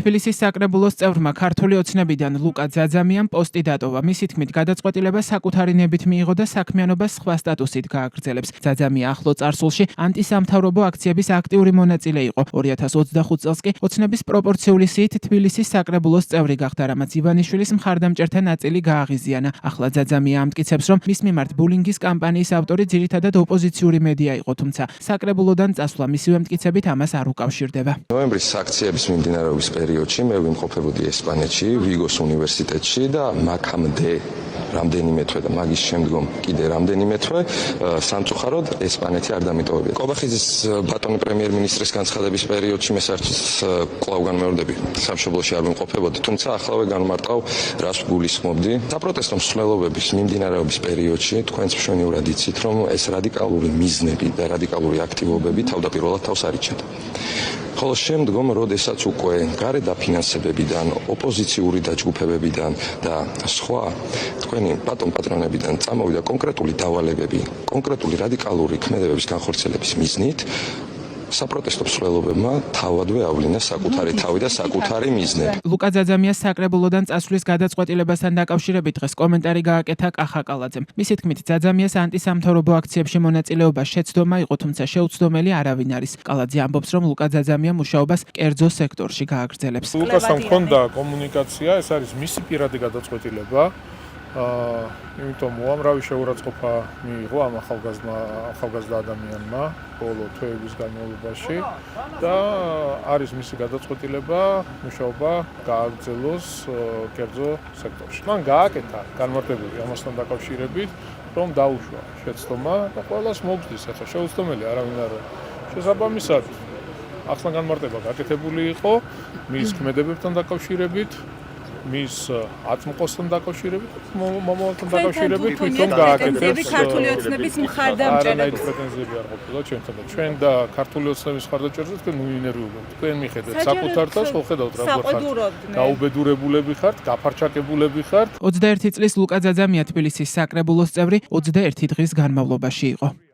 თბილისის საკრებულოს წევრმა ქართული ოცნებიდან ლუკა ძაძამიამ პოსტი დატოვა. მისი თქმით, გადაწყვეტილება საკუთარი ნებით მიიღო და საქმიანობას სხვა სტატუსით გააგრძელებს. ძაძამია ახლო წარსულში ანტისამთავრობო აქციების აქტიური მონაწილე იყო. 2025 წელს კი ოცნების პროპორციული სიით თბილისის საკრებულოს წევრი გახდა, რამაც ივანიშვილის მხარდამჭერთა ნაწილი გააღიზიანა. ახლა ძაძამია ამტკიცებს, რომ მის მიმართ ბულინგის კამპანიის ავტორი ძირითადად ოპოზიციური მედია იყო, თუმცა საკრებულოდან წასვლა მისივე მტკიცებით ამას არ უკავშირდება. ნოემბრის აქციების მიმდინარეობის პერიოდში მე ვიმყოფებოდი ესპანეთში, ვიგოს უნივერსიტეტში და მაგამდე რამდენიმე თვე და მაგის შემდგომ კიდე რამდენიმე თვე სამწუხაროდ ესპანეთი არ დამიტოვებია. კობახიძის ბატონი პრემიერ-მინისტრის განცხადების პერიოდში მე საერთოდ კვლავ განმეორდები სამშობლოში არ ვიმყოფებოდი, თუმცა ახლავე განმარტავ რას გულისხმობდი. საპროტესტო მსვლელობების მიმდინარეობის პერიოდში თქვენც მშვენივრად იცით, რომ ეს რადიკალური მიზნები და რადიკალური აქტივობები თავდაპირველად თავს არ იჩენდა. ხოლო შემდგომ, როდესაც უკვე გარე დაფინანსებებიდან, ოპოზიციური დაჯგუფებებიდან და სხვა თქვენი პატრონებიდან წამოვიდა კონკრეტული დავალებები, კონკრეტული რადიკალური ქმედებების განხორციელების მიზნით, საპროტესტო მსვლელობებმა თავადვე ავლინეს საკუთარი თავი და საკუთარი მიზნები. ლუკა ძაძამიას საკრებულოდან წასვლის გადაწყვეტილებასთან დაკავშირებით დღეს კომენტარი გააკეთა კახა კალაძემ. მისი თქმით, ძაძამიას ანტისამთავრობო აქციებში მონაწილეობა შეცდომა იყო, თუმცა შეუცდომელი არავინ არის. კალაძე ამბობს, რომ ლუკა ძაძამია მუშაობას კერძო სექტორში გააგრძელებს. ლუკასთან ჰქონდა კომუნიკაცია, ეს არის მისი პირადი გადაწყვეტილება. იმიტომ უამრავი შეურაცხყოფა მიიღო ამ ახალგაზრდა ადამიანმა ბოლო თვეების განმავლობაში და არის მისი გადაწყვეტილება მუშაობა გააგრძელოს კერძო სექტორში. მან გააკეთა განმარტებები ამასთან დაკავშირებით, რომ დაუშვა შეცდომა და ყველას მოგზდის, ახლა შეუცდომელი არავინ არ არის. შესაბამისად, ახლა განმარტება გაკეთებული იყო მის ქმედებებთან დაკავშირებით, მის აწმყოსთან დაკავშირებით, მომავალთან დაკავშირებით თვითონ გააკეთებს ქართული ოცნების მხარდამჭერებს. არანაირი პრეტენზიები არ ყოფილა ჩვენთან და ჩვენ და ქართული ოცნების მხარდამჭერებს თქვენ უინერვებთ. თქვენ მიხედავთ საკუთარ თავს, ხო ხედავთ რა ხართ. გაუბედურებულები ხართ, გაფარჩაკებულები ხართ. 21 წლის ლუკა ძაძამია თბილისის საკრებულოს წევრი 21 დღის განმავლობაში იყო.